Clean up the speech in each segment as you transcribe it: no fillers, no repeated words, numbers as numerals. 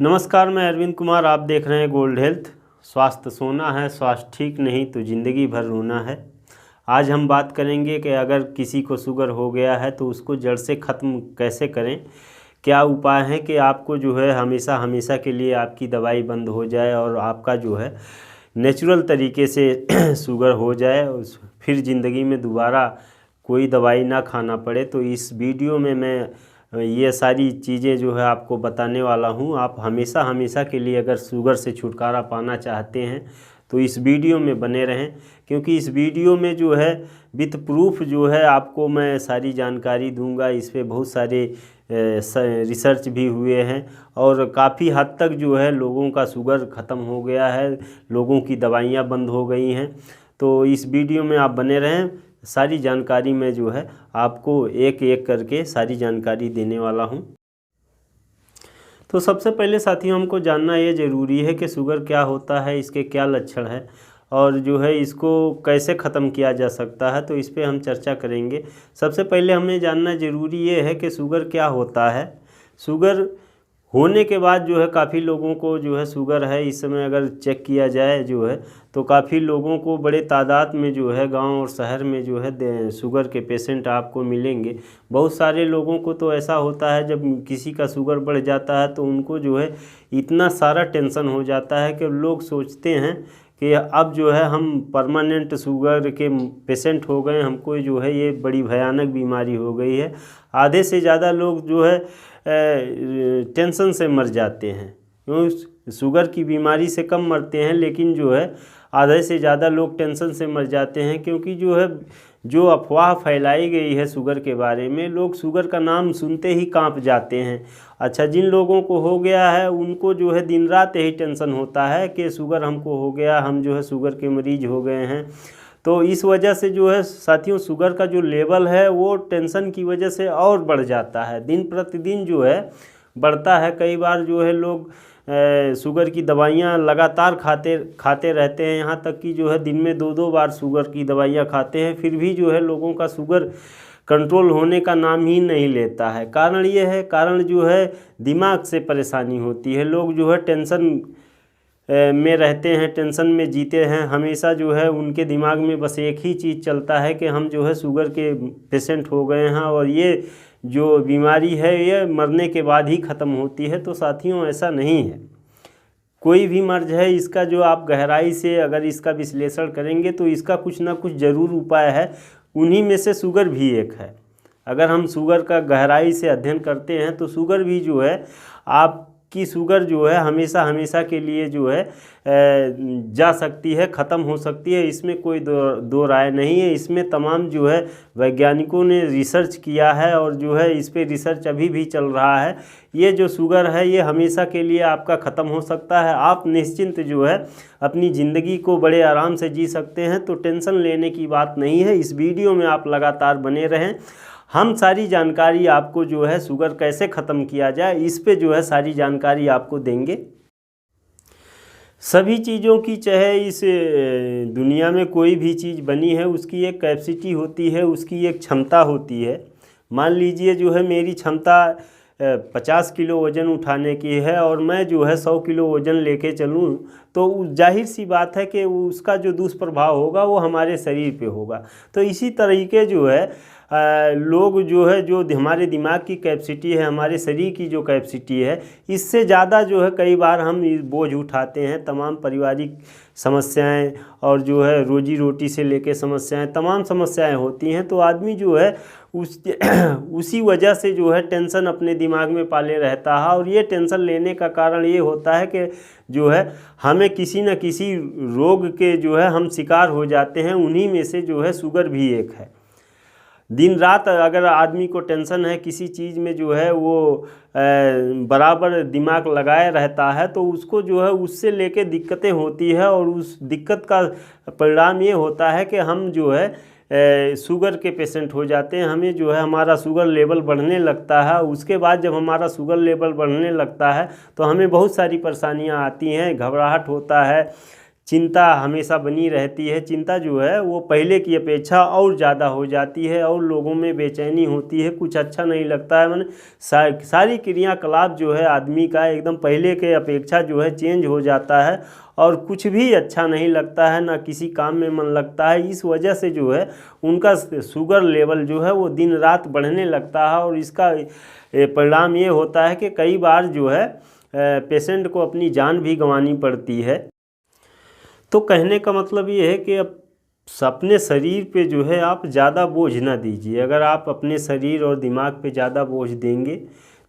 नमस्कार, मैं अरविंद कुमार। आप देख रहे हैं गोल्ड हेल्थ। स्वास्थ्य सोना है, स्वास्थ्य ठीक नहीं तो ज़िंदगी भर रोना है। आज हम बात करेंगे कि अगर किसी को शुगर हो गया है तो उसको जड़ से ख़त्म कैसे करें। क्या उपाय है कि आपको जो है हमेशा हमेशा के लिए आपकी दवाई बंद हो जाए और आपका जो है नेचुरल तरीके से शुगर हो जाए, फिर ज़िंदगी में दोबारा कोई दवाई ना खाना पड़े। तो इस वीडियो में मैं ये सारी चीज़ें जो है आपको बताने वाला हूँ। आप हमेशा हमेशा के लिए अगर शुगर से छुटकारा पाना चाहते हैं तो इस वीडियो में बने रहें, क्योंकि इस वीडियो में जो है विथ प्रूफ जो है आपको मैं सारी जानकारी दूंगा। इस पे बहुत सारे रिसर्च भी हुए हैं और काफ़ी हद तक जो है लोगों का शुगर ख़त्म हो गया है, लोगों की दवाइयाँ बंद हो गई हैं। तो इस वीडियो में आप बने रहें। सारी जानकारी मैं जो है आपको एक एक करके सारी जानकारी देने वाला हूं। तो सबसे पहले साथियों, हमको जानना ये ज़रूरी है कि शुगर क्या होता है, इसके क्या लक्षण है और जो है इसको कैसे ख़त्म किया जा सकता है। तो इस पे हम चर्चा करेंगे। सबसे पहले हमें जानना ज़रूरी ये है कि शुगर क्या होता है। शुगर होने के बाद जो है काफ़ी लोगों को जो है शुगर है, इस समय अगर चेक किया जाए जो है तो काफ़ी लोगों को बड़े तादाद में जो है गांव और शहर में जो है शुगर के पेशेंट आपको मिलेंगे। बहुत सारे लोगों को तो ऐसा होता है, जब किसी का शुगर बढ़ जाता है तो उनको जो है इतना सारा टेंशन हो जाता है कि लोग सोचते हैं कि अब जो है हम परमानेंट शुगर के पेशेंट हो गए, हमको जो है ये बड़ी भयानक बीमारी हो गई है। आधे से ज़्यादा लोग जो है टेंशन से मर जाते हैं। क्यों? शुगर की बीमारी से कम मरते हैं, लेकिन जो है आधे से ज़्यादा लोग टेंशन से मर जाते हैं, क्योंकि जो है जो अफवाह फैलाई गई है शुगर के बारे में, लोग शुगर का नाम सुनते ही कांप जाते हैं। अच्छा, जिन लोगों को हो गया है उनको जो है दिन रात यही टेंशन होता है कि शुगर हमको हो गया, हम जो है शुगर के मरीज हो गए हैं। तो इस वजह से जो है साथियों शुगर का जो लेवल है वो टेंशन की वजह से और बढ़ जाता है, दिन प्रतिदिन जो है बढ़ता है। कई बार जो है लोग शुगर की दवाइयाँ लगातार खाते रहते हैं, यहाँ तक कि जो है दिन में 2-2 बार शुगर की दवाइयाँ खाते हैं, फिर भी जो है लोगों का शुगर कंट्रोल होने का नाम ही नहीं लेता है। कारण ये है, कारण जो है दिमाग से परेशानी होती है। लोग जो है टेंशन में रहते हैं, टेंशन में जीते हैं। हमेशा जो है उनके दिमाग में बस एक ही चीज़ चलता है कि हम जो है शुगर के पेशेंट हो गए हैं और ये जो बीमारी है ये मरने के बाद ही ख़त्म होती है। तो साथियों ऐसा नहीं है। कोई भी मर्ज है, इसका जो आप गहराई से अगर इसका विश्लेषण करेंगे तो इसका कुछ ना कुछ ज़रूर उपाय है। उन्हीं में से शुगर भी एक है। अगर हम शुगर का गहराई से अध्ययन करते हैं तो शुगर भी जो है आपकी शुगर जो है हमेशा हमेशा के लिए जो है जा सकती है, ख़त्म हो सकती है। इसमें कोई दो राय नहीं है। इसमें तमाम जो है वैज्ञानिकों ने रिसर्च किया है और जो है इस पे रिसर्च अभी भी चल रहा है। ये जो शुगर है ये हमेशा के लिए आपका ख़त्म हो सकता है। आप निश्चिंत जो है अपनी ज़िंदगी को बड़े आराम से जी सकते हैं। तो टेंशन लेने की बात नहीं है। इस वीडियो में आप लगातार बने रहें। हम सारी जानकारी आपको जो है शुगर कैसे ख़त्म किया जाए इस पे जो है सारी जानकारी आपको देंगे। सभी चीज़ों की, चाहे इस दुनिया में कोई भी चीज़ बनी है उसकी एक कैपेसिटी होती है, उसकी एक क्षमता होती है। मान लीजिए जो है मेरी क्षमता 50 किलो वज़न उठाने की है और मैं जो है 100 किलो वज़न लेके चलूँ तो जाहिर सी बात है कि उसका जो दुष्प्रभाव होगा वो हमारे शरीर पे होगा। तो इसी तरीके जो है लोग जो है जो हमारे दिमाग की कैपेसिटी है, हमारे शरीर की जो कैपेसिटी है, इससे ज़्यादा जो है कई बार हम बोझ उठाते हैं। तमाम पारिवारिक समस्याएं और जो है रोजी रोटी से लेके समस्याएं, तमाम समस्याएं होती हैं। तो आदमी जो है उसी वजह से जो है टेंशन अपने दिमाग में पाले रहता है और ये टेंशन लेने का कारण ये होता है कि जो है हमें किसी न किसी रोग के जो है हम शिकार हो जाते हैं। उन्हीं में से जो है शुगर भी एक है। दिन रात अगर आदमी को टेंशन है किसी चीज़ में जो है वो बराबर दिमाग लगाए रहता है तो उसको जो है उससे लेके दिक्कतें होती है और उस दिक्कत का परिणाम ये होता है कि हम जो है शुगर के पेशेंट हो जाते हैं। हमें जो है हमारा शुगर लेवल बढ़ने लगता है। उसके बाद जब हमारा शुगर लेवल बढ़ने लगता है तो हमें बहुत सारी परेशानियां आती हैं, घबराहट होता है, चिंता हमेशा बनी रहती है। चिंता जो है वो पहले की अपेक्षा और ज़्यादा हो जाती है और लोगों में बेचैनी होती है, कुछ अच्छा नहीं लगता है। मैंने सारी क्रियाकलाप जो है आदमी का एकदम पहले के अपेक्षा जो है चेंज हो जाता है और कुछ भी अच्छा नहीं लगता है, ना किसी काम में मन लगता है। इस वजह से जो है उनका शुगर लेवल जो है वो दिन रात बढ़ने लगता है और इसका परिणाम ये होता है कि कई बार जो है पेशेंट को अपनी जान भी गंवानी पड़ती है। तो कहने का मतलब ये है कि अब अपने शरीर पे जो है आप ज़्यादा बोझ ना दीजिए। अगर आप अपने शरीर और दिमाग पे ज़्यादा बोझ देंगे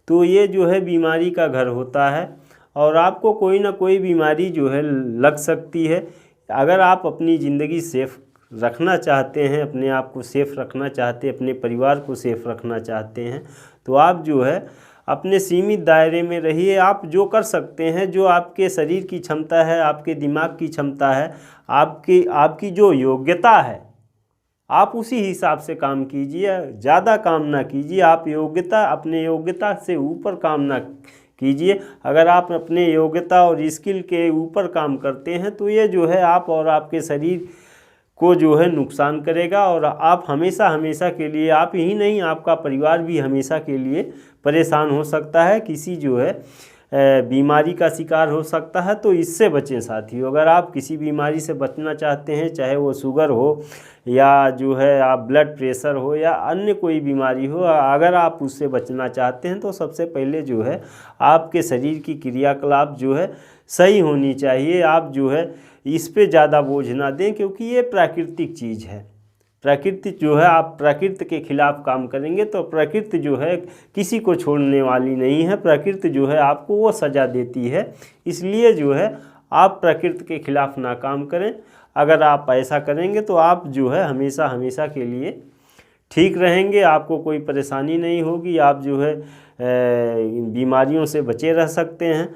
तो ये जो है बीमारी का घर होता है और आपको कोई ना कोई बीमारी जो है लग सकती है। अगर आप अपनी ज़िंदगी सेफ रखना चाहते हैं, अपने आप को सेफ रखना चाहते हैं, अपने परिवार को सेफ रखना चाहते हैं, तो आप जो है अपने सीमित दायरे में रहिए। आप जो कर सकते हैं, जो आपके शरीर की क्षमता है, आपके दिमाग की क्षमता है, आपकी जो योग्यता है, आप उसी हिसाब से काम कीजिए। ज़्यादा काम ना कीजिए। आप अपने योग्यता से ऊपर काम ना कीजिए। अगर आप अपने योग्यता और स्किल के ऊपर काम करते हैं तो ये जो है आप और आपके शरीर को जो है नुकसान करेगा और आप हमेशा के लिए, आप ही नहीं आपका परिवार भी हमेशा के लिए परेशान हो सकता है, किसी जो है बीमारी का शिकार हो सकता है। तो इससे बचें साथियों। अगर आप किसी बीमारी से बचना चाहते हैं, चाहे वो शुगर हो या जो है आप ब्लड प्रेशर हो या अन्य कोई बीमारी हो, अगर आप उससे बचना चाहते हैं तो सबसे पहले जो है आपके शरीर की क्रियाकलाप जो है सही होनी चाहिए। आप जो है इस पे ज़्यादा बोझ ना दें क्योंकि ये प्राकृतिक चीज़ है। प्रकृति जो है, आप प्रकृति के खिलाफ काम करेंगे तो प्रकृति जो है किसी को छोड़ने वाली नहीं है। प्रकृति जो है आपको वो सज़ा देती है। इसलिए जो है आप प्रकृति के खिलाफ ना काम करें। अगर आप ऐसा करेंगे तो आप जो है हमेशा के लिए ठीक रहेंगे, आपको कोई परेशानी नहीं होगी, आप जो है बीमारियों से बचे रह सकते हैं।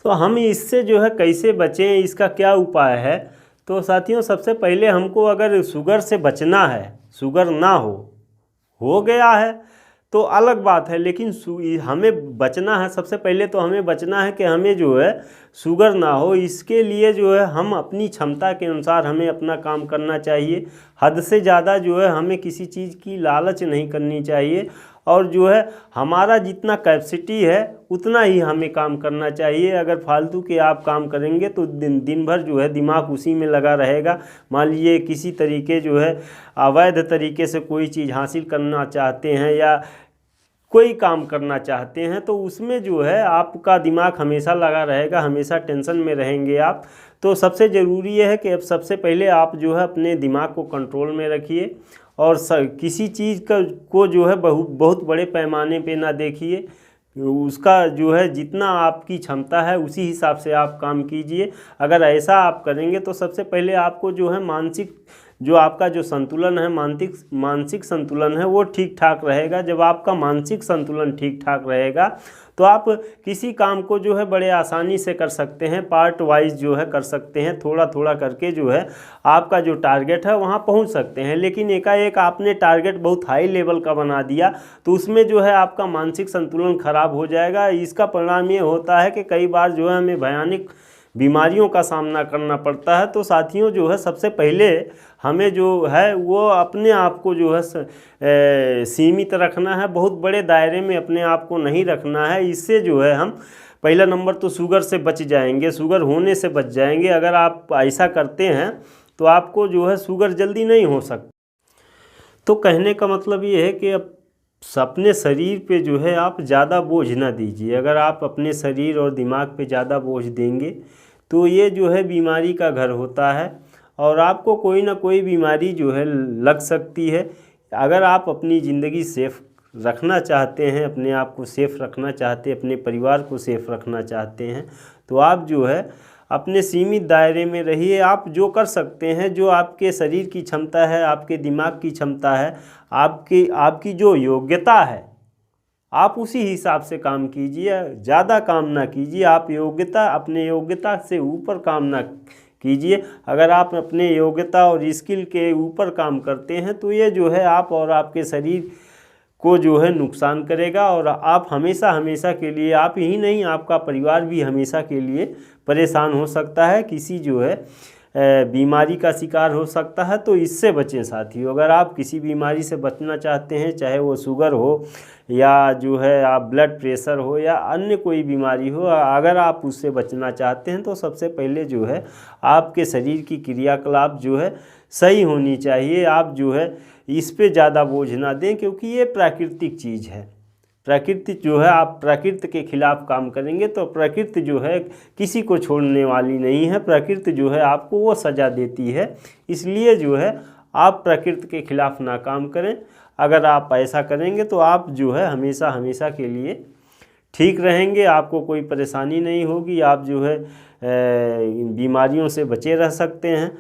तो हम इससे जो है कैसे बचें, इसका क्या उपाय है? तो साथियों सबसे पहले हमको अगर शुगर से बचना है, शुगर ना हो गया है तो अलग बात है, लेकिन हमें बचना है। सबसे पहले तो हमें बचना है कि हमें जो है शुगर ना हो। इसके लिए जो है हम अपनी क्षमता के अनुसार हमें अपना काम करना चाहिए। हद से ज़्यादा जो है हमें किसी चीज़ की लालच नहीं करनी चाहिए और जो है हमारा जितना कैपेसिटी है उतना ही हमें काम करना चाहिए। अगर फालतू के आप काम करेंगे तो दिन भर जो है दिमाग उसी में लगा रहेगा। मान लीजिए किसी तरीके जो है अवैध तरीके से कोई चीज़ हासिल करना चाहते हैं या कोई काम करना चाहते हैं तो उसमें जो है आपका दिमाग हमेशा लगा रहेगा, हमेशा टेंशन में रहेंगे आप। तो सबसे ज़रूरी है कि अब सबसे पहले आप जो है अपने दिमाग को कंट्रोल में रखिए और किसी चीज़ को जो है बहुत बड़े पैमाने पे ना देखिए। उसका जो है जितना आपकी क्षमता है उसी हिसाब से आप काम कीजिए। अगर ऐसा आप करेंगे तो सबसे पहले आपको जो है मानसिक जो आपका जो संतुलन है, मानसिक संतुलन है वो ठीक ठाक रहेगा। जब आपका मानसिक संतुलन ठीक ठाक रहेगा तो आप किसी काम को जो है बड़े आसानी से कर सकते हैं, पार्ट वाइज जो है कर सकते हैं, थोड़ा थोड़ा करके जो है आपका जो टारगेट है वहाँ पहुँच सकते हैं। लेकिन एकाएक आपने टारगेट बहुत हाई लेवल का बना दिया तो उसमें जो है आपका मानसिक संतुलन खराब हो जाएगा। इसका परिणाम ये होता है कि कई बार जो है हमें भयानक बीमारियों का सामना करना पड़ता है। तो साथियों जो है सबसे पहले हमें जो है वो अपने आप को जो है सीमित रखना है, बहुत बड़े दायरे में अपने आप को नहीं रखना है। इससे जो है हम पहला नंबर तो शुगर से बच जाएंगे, शुगर होने से बच जाएंगे। अगर आप ऐसा करते हैं तो आपको जो है शुगर जल्दी नहीं हो सकती। तो कहने का मतलब ये है कि अब अपने शरीर पे जो है आप ज़्यादा बोझ ना दीजिए। अगर आप अपने शरीर और दिमाग पे ज़्यादा बोझ देंगे तो ये जो है बीमारी का घर होता है और आपको कोई ना कोई बीमारी जो है लग सकती है। अगर आप अपनी ज़िंदगी सेफ रखना चाहते हैं, अपने आप को सेफ रखना चाहते हैं, अपने परिवार को सेफ रखना चाहते हैं, तो आप जो है अपने सीमित दायरे में रहिए। आप जो कर सकते हैं, जो आपके शरीर की क्षमता है, आपके दिमाग की क्षमता है, आपकी जो योग्यता है, आप उसी हिसाब से काम कीजिए। ज़्यादा काम ना कीजिए। आप अपने योग्यता से ऊपर काम ना कीजिए। अगर आप अपने योग्यता और स्किल के ऊपर काम करते हैं तो ये जो है आप और आपके शरीर को जो है नुकसान करेगा और आप हमेशा हमेशा के लिए, आप ही नहीं आपका परिवार भी हमेशा के लिए परेशान हो सकता है, किसी जो है बीमारी का शिकार हो सकता है। तो इससे बचें साथियों। अगर आप किसी बीमारी से बचना चाहते हैं, चाहे वो शुगर हो या जो है आप ब्लड प्रेशर हो या अन्य कोई बीमारी हो, अगर आप उससे बचना चाहते हैं तो सबसे पहले जो है आपके शरीर की क्रियाकलाप जो है सही होनी चाहिए। आप जो है इस पे ज़्यादा बोझ ना दें, क्योंकि ये प्राकृतिक चीज़ है। प्रकृति जो है, आप प्रकृति के खिलाफ काम करेंगे तो प्रकृति जो है किसी को छोड़ने वाली नहीं है। प्रकृति जो है आपको वो सज़ा देती है। इसलिए जो है आप प्रकृति के खिलाफ ना काम करें। अगर आप ऐसा करेंगे तो आप जो है हमेशा हमेशा के लिए ठीक रहेंगे, आपको कोई परेशानी नहीं होगी, आप जो है बीमारियों से बचे रह सकते हैं।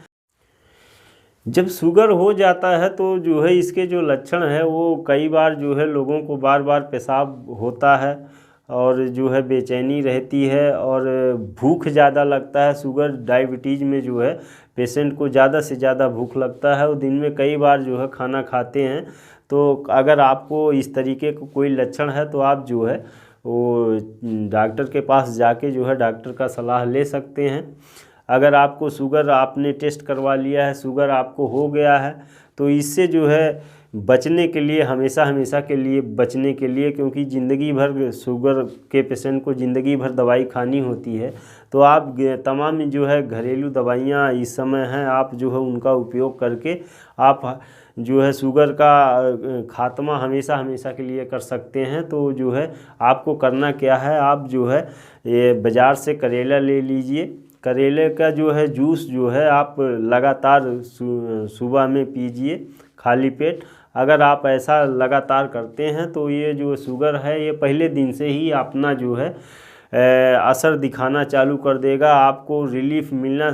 जब शुगर हो जाता है तो जो है इसके जो लक्षण है वो कई बार जो है लोगों को बार बार पेशाब होता है और जो है बेचैनी रहती है और भूख ज़्यादा लगता है। शुगर डायबिटीज़ में जो है पेशेंट को ज़्यादा से ज़्यादा भूख लगता है और दिन में कई बार जो है खाना खाते हैं। तो अगर आपको इस तरीके का कोई लक्षण है तो आप जो है वो डॉक्टर के पास जाके जो है डॉक्टर का सलाह ले सकते हैं। अगर आपको शुगर, आपने टेस्ट करवा लिया है, शुगर आपको हो गया है, तो इससे जो है बचने के लिए, हमेशा हमेशा के लिए बचने के लिए, क्योंकि ज़िंदगी भर शुगर के पेशेंट को ज़िंदगी भर दवाई खानी होती है, तो आप तमाम जो है घरेलू दवाइयाँ इस समय हैं, आप जो है उनका उपयोग करके आप जो है शुगर का खात्मा हमेशा हमेशा के लिए कर सकते हैं। तो जो है आपको करना क्या है, आप जो है ये बाज़ार से करेला ले लीजिए। करेले का जो है जूस जो है आप लगातार सुबह में पीजिए खाली पेट। अगर आप ऐसा लगातार करते हैं तो ये जो शुगर है ये पहले दिन से ही अपना जो है असर दिखाना चालू कर देगा, आपको रिलीफ मिलना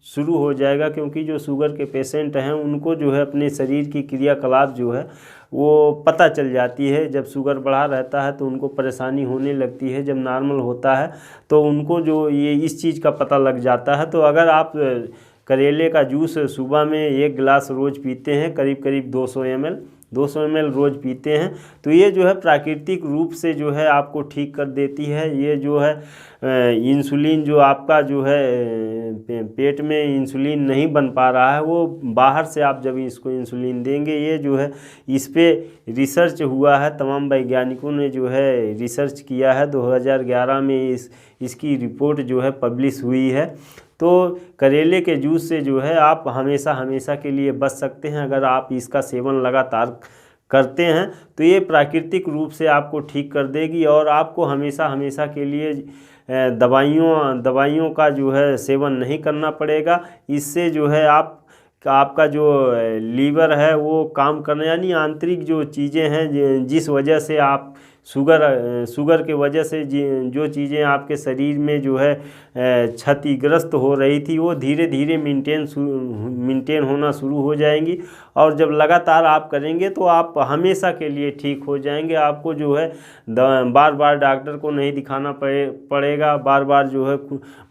शुरू हो जाएगा। क्योंकि जो शुगर के पेशेंट हैं उनको जो है अपने शरीर की क्रियाकलाप जो है वो पता चल जाती है। जब शुगर बढ़ा रहता है तो उनको परेशानी होने लगती है, जब नॉर्मल होता है तो उनको जो ये इस चीज़ का पता लग जाता है। तो अगर आप करेले का जूस सुबह में 1 गिलास रोज़ पीते हैं, करीब करीब 200 ml रोज़ पीते हैं, तो ये जो है प्राकृतिक रूप से जो है आपको ठीक कर देती है। ये जो है इंसुलिन जो आपका जो है पेट में इंसुलिन नहीं बन पा रहा है, वो बाहर से आप जब इसको इंसुलिन देंगे, ये जो है इस पे रिसर्च हुआ है, तमाम वैज्ञानिकों ने जो है रिसर्च किया है। 2011 में इसकी रिपोर्ट जो है पब्लिश हुई है। तो करेले के जूस से जो है आप हमेशा हमेशा के लिए बच सकते हैं। अगर आप इसका सेवन लगातार करते हैं तो ये प्राकृतिक रूप से आपको ठीक कर देगी और आपको हमेशा हमेशा के लिए दवाइयों का जो है सेवन नहीं करना पड़ेगा। इससे जो है आपका जो लीवर है वो काम करने, यानी आंतरिक जो चीज़ें हैं जिस वजह से आप शुगर के वजह से जो चीज़ें आपके शरीर में जो है क्षतिग्रस्त हो रही थी, वो धीरे धीरे मेंटेन होना शुरू हो जाएंगी। और जब लगातार आप करेंगे तो आप हमेशा के लिए ठीक हो जाएंगे। आपको जो है बार बार डॉक्टर को नहीं दिखाना पड़ेगा, बार बार जो है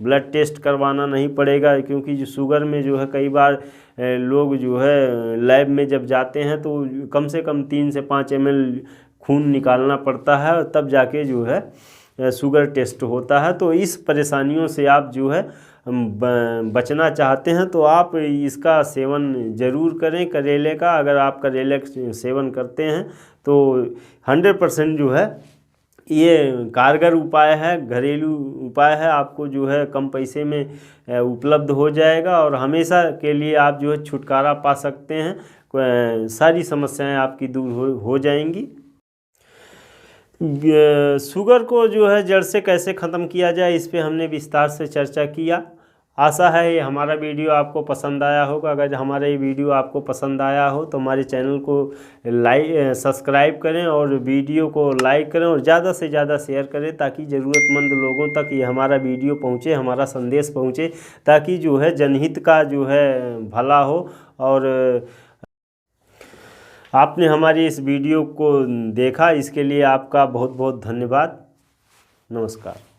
ब्लड टेस्ट करवाना नहीं पड़ेगा। क्योंकि जो शुगर में जो है कई बार लोग जो है लैब में जब जाते हैं तो कम से कम 3 से 5 ml खून निकालना पड़ता है, तब जाके जो है शुगर टेस्ट होता है। तो इस परेशानियों से आप जो है बचना चाहते हैं तो आप इसका सेवन ज़रूर करें, करेले का। अगर आप करेले का सेवन करते हैं तो 100% जो है ये कारगर उपाय है, घरेलू उपाय है, आपको जो है कम पैसे में उपलब्ध हो जाएगा और हमेशा के लिए आप जो है छुटकारा पा सकते हैं। सारी समस्याएं आपकी दूर हो जाएंगी। शुगर को जो है जड़ से कैसे ख़त्म किया जाए, इस पे हमने विस्तार से चर्चा किया। आशा है ये हमारा वीडियो आपको पसंद आया होगा। अगर हमारा ये वीडियो आपको पसंद आया हो तो हमारे चैनल को सब्सक्राइब करें और वीडियो को लाइक करें और ज़्यादा से ज़्यादा शेयर करें, ताकि ज़रूरतमंद लोगों तक ये हमारा वीडियो पहुँचे, हमारा संदेश पहुँचे, ताकि जो है जनहित का जो है भला हो। और आपने हमारी इस वीडियो को देखा, इसके लिए आपका बहुत बहुत धन्यवाद। नमस्कार।